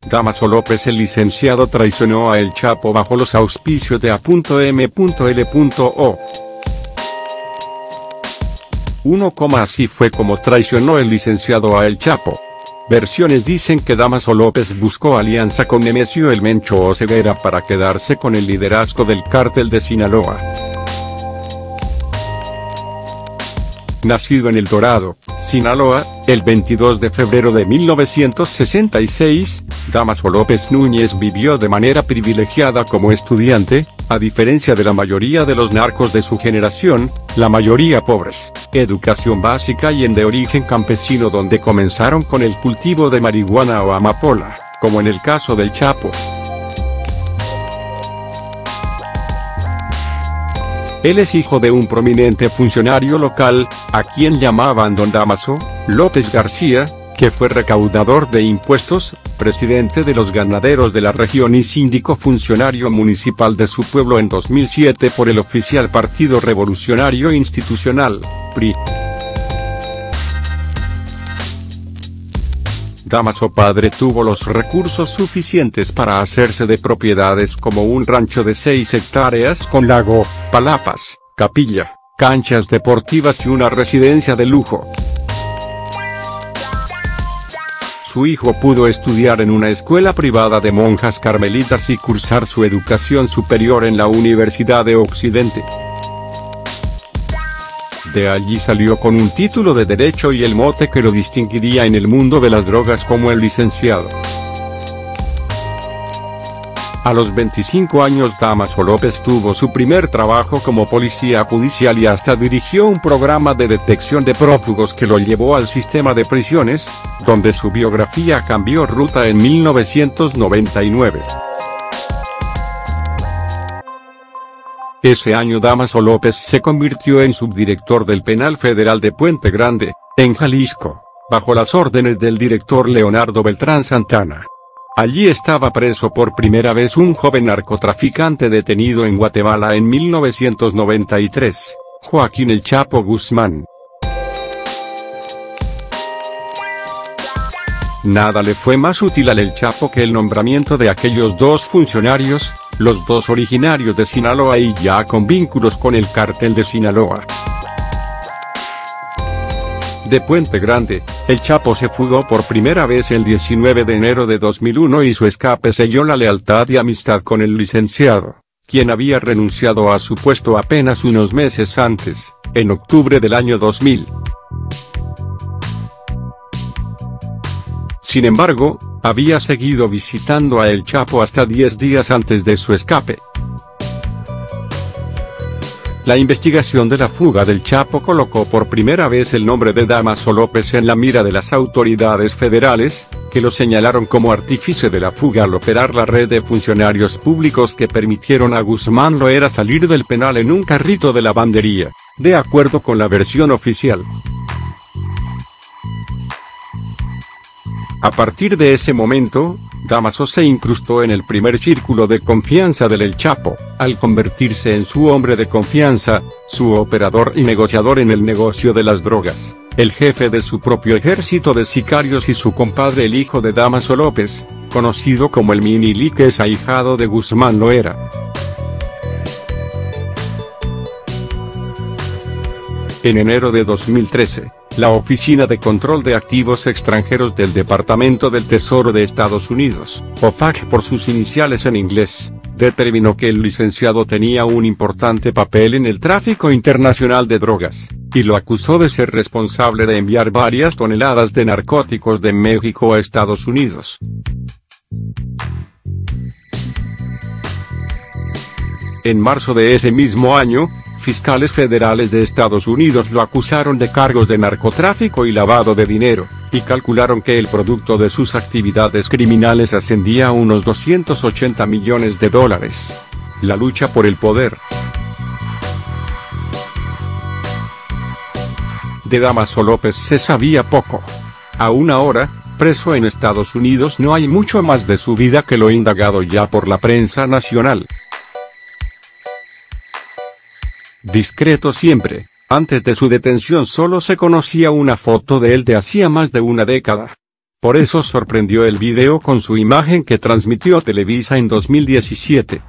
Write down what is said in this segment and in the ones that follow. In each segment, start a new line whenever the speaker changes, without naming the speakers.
Dámaso López, el licenciado, traicionó a El Chapo bajo los auspicios de A.M.L.O. Así fue como traicionó el licenciado a El Chapo. Versiones dicen que Dámaso López buscó alianza con Nemesio El Mencho Oseguera para quedarse con el liderazgo del cártel de Sinaloa. Nacido en El Dorado, Sinaloa, el 22 de febrero de 1966, Dámaso López Núñez vivió de manera privilegiada como estudiante, a diferencia de la mayoría de los narcos de su generación, la mayoría pobres, educación básica y de origen campesino, donde comenzaron con el cultivo de marihuana o amapola, como en el caso del Chapo. Él es hijo de un prominente funcionario local, a quien llamaban Don Dámaso López García, que fue recaudador de impuestos, presidente de los ganaderos de la región y síndico funcionario municipal de su pueblo en 2007 por el oficial Partido Revolucionario Institucional, PRI. Dámaso padre tuvo los recursos suficientes para hacerse de propiedades como un rancho de 6 hectáreas con lago, palapas, capilla, canchas deportivas y una residencia de lujo. Su hijo pudo estudiar en una escuela privada de monjas carmelitas y cursar su educación superior en la Universidad de Occidente. De allí salió con un título de Derecho y el mote que lo distinguiría en el mundo de las drogas como el licenciado. A los 25 años Dámaso López tuvo su primer trabajo como policía judicial y hasta dirigió un programa de detección de prófugos que lo llevó al sistema de prisiones, donde su biografía cambió ruta en 1999. Ese año Dámaso López se convirtió en subdirector del Penal Federal de Puente Grande, en Jalisco, bajo las órdenes del director Leonardo Beltrán Santana. Allí estaba preso por primera vez un joven narcotraficante detenido en Guatemala en 1993, Joaquín El Chapo Guzmán. Nada le fue más útil al El Chapo que el nombramiento de aquellos dos funcionarios, los dos originarios de Sinaloa y ya con vínculos con el cártel de Sinaloa. De Puente Grande, El Chapo se fugó por primera vez el 19 de enero de 2001 y su escape selló la lealtad y amistad con el licenciado, quien había renunciado a su puesto apenas unos meses antes, en octubre del año 2000. Sin embargo, había seguido visitando a El Chapo hasta 10 días antes de su escape. La investigación de la fuga del Chapo colocó por primera vez el nombre de Dámaso López en la mira de las autoridades federales, que lo señalaron como artífice de la fuga al operar la red de funcionarios públicos que permitieron a Guzmán Loera salir del penal en un carrito de lavandería, de acuerdo con la versión oficial. A partir de ese momento, Dámaso se incrustó en el primer círculo de confianza del El Chapo, al convertirse en su hombre de confianza, su operador y negociador en el negocio de las drogas, el jefe de su propio ejército de sicarios y su compadre el hijo de Dámaso López, conocido como el Minili, que es ahijado de Guzmán Loera. En enero de 2013, la Oficina de Control de Activos Extranjeros del Departamento del Tesoro de Estados Unidos, OFAC por sus iniciales en inglés, determinó que el licenciado tenía un importante papel en el tráfico internacional de drogas, y lo acusó de ser responsable de enviar varias toneladas de narcóticos de México a Estados Unidos. En marzo de ese mismo año, fiscales federales de Estados Unidos lo acusaron de cargos de narcotráfico y lavado de dinero, y calcularon que el producto de sus actividades criminales ascendía a unos $280 millones. La lucha por el poder. De Dámaso López se sabía poco. Aún ahora, preso en Estados Unidos, no hay mucho más de su vida que lo indagado ya por la prensa nacional. Discreto siempre, antes de su detención solo se conocía una foto de él de hacía más de una década. Por eso sorprendió el video con su imagen que transmitió Televisa en 2017.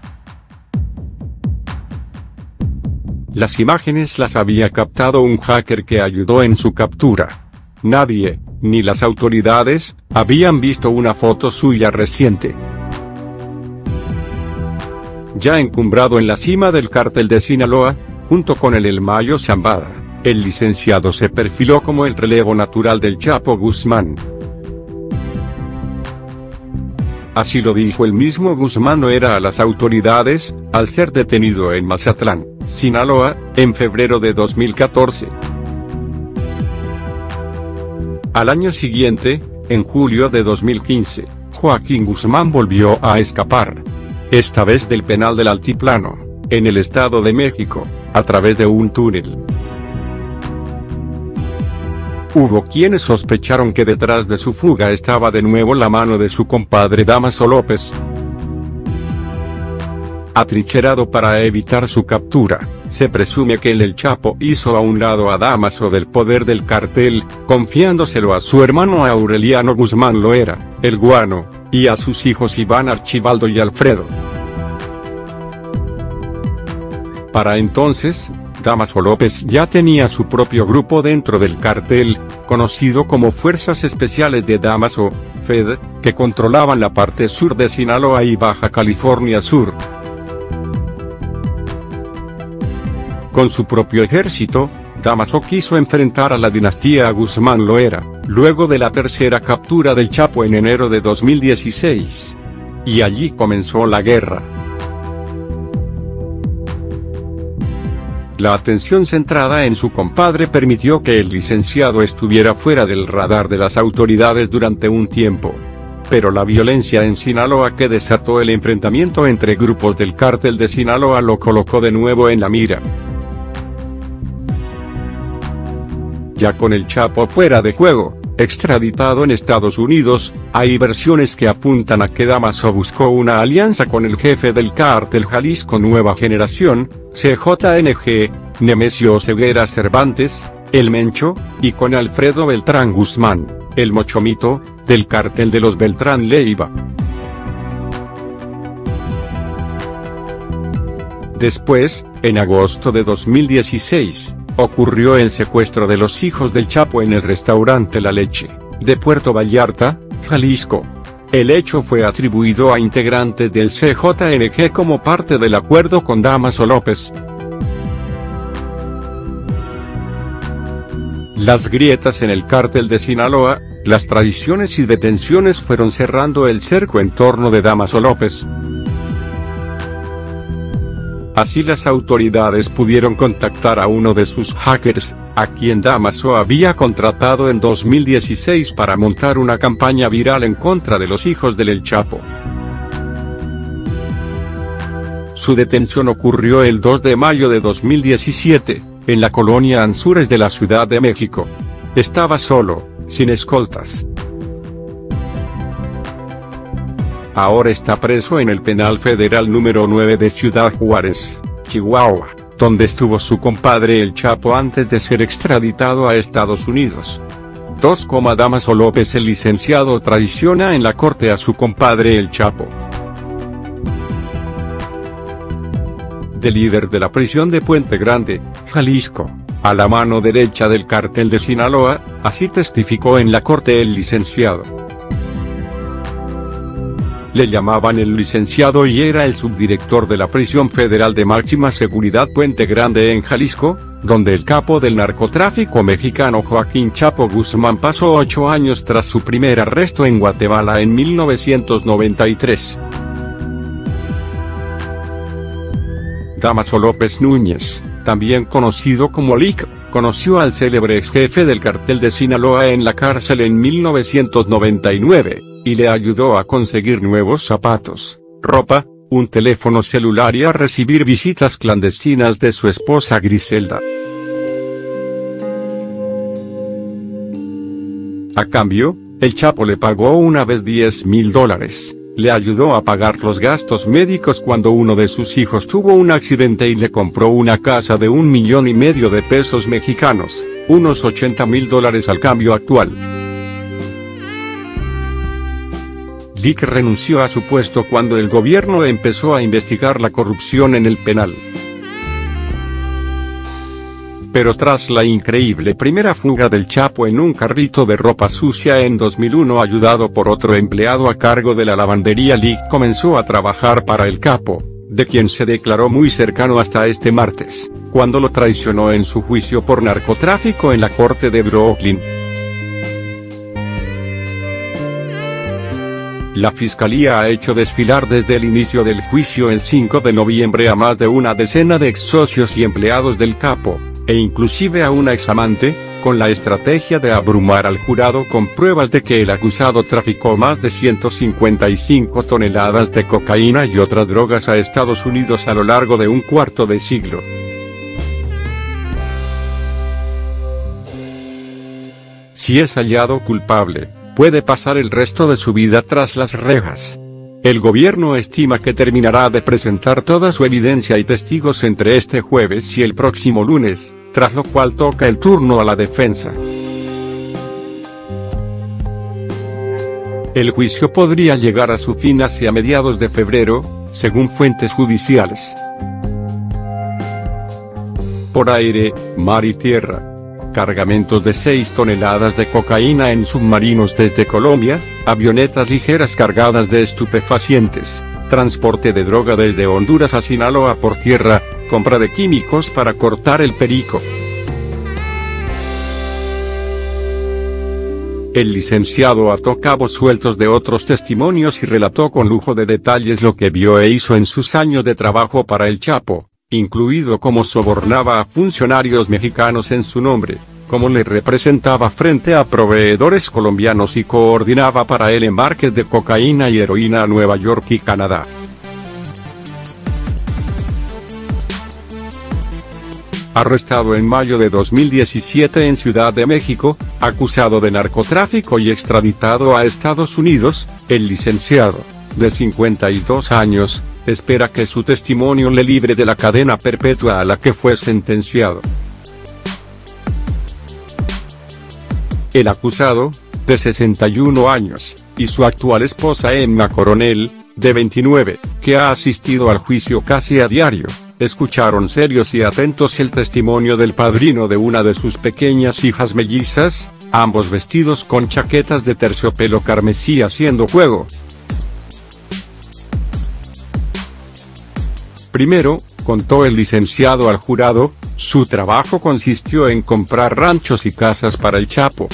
Las imágenes las había captado un hacker que ayudó en su captura. Nadie, ni las autoridades, habían visto una foto suya reciente. Ya encumbrado en la cima del cártel de Sinaloa, junto con el Mayo Zambada, el licenciado se perfiló como el relevo natural del Chapo Guzmán. Así lo dijo el mismo Guzmán a las autoridades, al ser detenido en Mazatlán, Sinaloa, en febrero de 2014. Al año siguiente, en julio de 2015, Joaquín Guzmán volvió a escapar. Esta vez del penal del Altiplano, en el Estado de México, a través de un túnel. Hubo quienes sospecharon que detrás de su fuga estaba de nuevo la mano de su compadre Dámaso López. Atrincherado para evitar su captura, se presume que el Chapo hizo a un lado a Dámaso del poder del cartel, confiándoselo a su hermano Aureliano Guzmán Loera, el Guano, y a sus hijos Iván Archibaldo y Alfredo. Para entonces, Dámaso López ya tenía su propio grupo dentro del cartel, conocido como Fuerzas Especiales de Dámaso, FED, que controlaban la parte sur de Sinaloa y Baja California Sur. Con su propio ejército, Dámaso quiso enfrentar a la dinastía Guzmán Loera, luego de la tercera captura del Chapo en enero de 2016. Y allí comenzó la guerra. La atención centrada en su compadre permitió que el licenciado estuviera fuera del radar de las autoridades durante un tiempo. Pero la violencia en Sinaloa que desató el enfrentamiento entre grupos del cártel de Sinaloa lo colocó de nuevo en la mira. Ya con el Chapo fuera de juego, extraditado en Estados Unidos, hay versiones que apuntan a que Dámaso buscó una alianza con el jefe del cártel Jalisco Nueva Generación, CJNG, Nemesio Ceguera Cervantes, el Mencho, y con Alfredo Beltrán Guzmán, el Mochomito, del cártel de los Beltrán Leiva. Después, en agosto de 2016, ocurrió el secuestro de los hijos del Chapo en el restaurante La Leche, de Puerto Vallarta, Jalisco. El hecho fue atribuido a integrantes del CJNG como parte del acuerdo con Dámaso López. Las grietas en el cártel de Sinaloa, las traiciones y detenciones fueron cerrando el cerco en torno de Dámaso López. Así las autoridades pudieron contactar a uno de sus hackers, a quien Dámaso había contratado en 2016 para montar una campaña viral en contra de los hijos del El Chapo. Su detención ocurrió el 2 de mayo de 2017, en la colonia Anzures de la Ciudad de México. Estaba solo, sin escoltas. Ahora está preso en el Penal Federal número 9 de Ciudad Juárez, Chihuahua, donde estuvo su compadre El Chapo antes de ser extraditado a Estados Unidos. Dámaso López el licenciado traiciona en la corte a su compadre El Chapo. De líder de la prisión de Puente Grande, Jalisco, a la mano derecha del cártel de Sinaloa, así testificó en la corte el licenciado. Le llamaban el licenciado y era el subdirector de la Prisión Federal de Máxima Seguridad Puente Grande en Jalisco, donde el capo del narcotráfico mexicano Joaquín Chapo Guzmán pasó 8 años tras su primer arresto en Guatemala en 1993. Dámaso López Núñez, también conocido como Lic, conoció al célebre ex jefe del cartel de Sinaloa en la cárcel en 1999, y le ayudó a conseguir nuevos zapatos, ropa, un teléfono celular y a recibir visitas clandestinas de su esposa Griselda. A cambio, el Chapo le pagó una vez $10,000, le ayudó a pagar los gastos médicos cuando uno de sus hijos tuvo un accidente y le compró una casa de $1,5 millones de pesos mexicanos, unos $80,000 al cambio actual. Lick renunció a su puesto cuando el gobierno empezó a investigar la corrupción en el penal. Pero tras la increíble primera fuga del Chapo en un carrito de ropa sucia en 2001 ayudado por otro empleado a cargo de la lavandería, Lick comenzó a trabajar para el capo, de quien se declaró muy cercano hasta este martes, cuando lo traicionó en su juicio por narcotráfico en la corte de Brooklyn. La fiscalía ha hecho desfilar desde el inicio del juicio el 5 de noviembre a más de una decena de ex socios y empleados del capo, e inclusive a una examante, con la estrategia de abrumar al jurado con pruebas de que el acusado traficó más de 155 toneladas de cocaína y otras drogas a Estados Unidos a lo largo de un cuarto de siglo. Si es hallado culpable, puede pasar el resto de su vida tras las rejas. El gobierno estima que terminará de presentar toda su evidencia y testigos entre este jueves y el próximo lunes, tras lo cual toca el turno a la defensa. El juicio podría llegar a su fin hacia mediados de febrero, según fuentes judiciales. Por aire, mar y tierra. Cargamentos de 6 toneladas de cocaína en submarinos desde Colombia, avionetas ligeras cargadas de estupefacientes, transporte de droga desde Honduras a Sinaloa por tierra, compra de químicos para cortar el perico. El licenciado ató cabos sueltos de otros testimonios y relató con lujo de detalles lo que vio e hizo en sus años de trabajo para el Chapo, incluido cómo sobornaba a funcionarios mexicanos en su nombre, cómo le representaba frente a proveedores colombianos y coordinaba para él embarques de cocaína y heroína a Nueva York y Canadá. Arrestado en mayo de 2017 en Ciudad de México, acusado de narcotráfico y extraditado a Estados Unidos, el licenciado, de 52 años, espera que su testimonio le libre de la cadena perpetua a la que fue sentenciado. El acusado, de 61 años, y su actual esposa Emma Coronel, de 29, que ha asistido al juicio casi a diario, escucharon serios y atentos el testimonio del padrino de una de sus pequeñas hijas mellizas, ambos vestidos con chaquetas de terciopelo carmesí haciendo juego. Primero, contó el licenciado al jurado, su trabajo consistió en comprar ranchos y casas para el Chapo.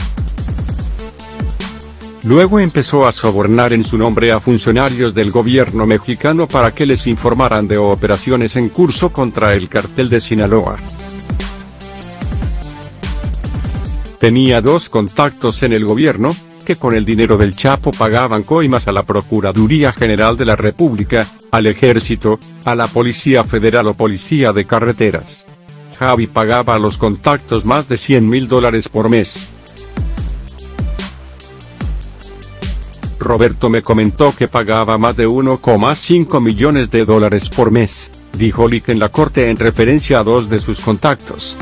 Luego empezó a sobornar en su nombre a funcionarios del gobierno mexicano para que les informaran de operaciones en curso contra el cartel de Sinaloa. Tenía 2 contactos en el gobierno, que con el dinero del Chapo pagaban coimas a la Procuraduría General de la República, al Ejército, a la Policía Federal o Policía de Carreteras. Javi pagaba a los contactos más de $100,000 por mes. Roberto me comentó que pagaba más de $1,5 millones por mes, dijo Lick en la corte en referencia a 2 de sus contactos.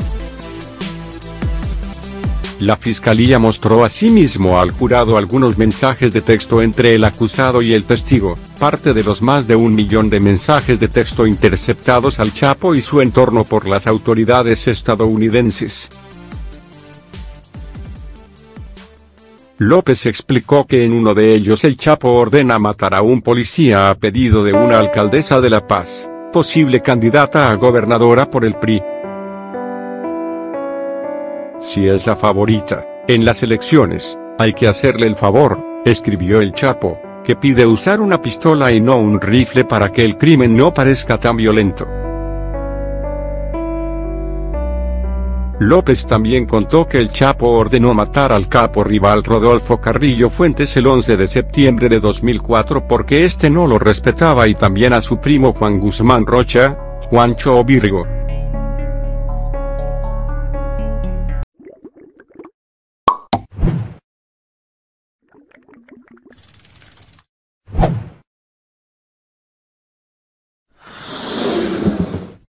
La fiscalía mostró asimismo al jurado algunos mensajes de texto entre el acusado y el testigo, parte de los más de 1 millón de mensajes de texto interceptados al Chapo y su entorno por las autoridades estadounidenses. López explicó que en uno de ellos el Chapo ordena matar a un policía a pedido de una alcaldesa de La Paz, posible candidata a gobernadora por el PRI. Si es la favorita, en las elecciones, hay que hacerle el favor, escribió el Chapo, que pide usar una pistola y no un rifle para que el crimen no parezca tan violento. López también contó que el Chapo ordenó matar al capo rival Rodolfo Carrillo Fuentes el 11 de septiembre de 2004 porque este no lo respetaba y también a su primo Juan Guzmán Rocha, Juancho o Virgo.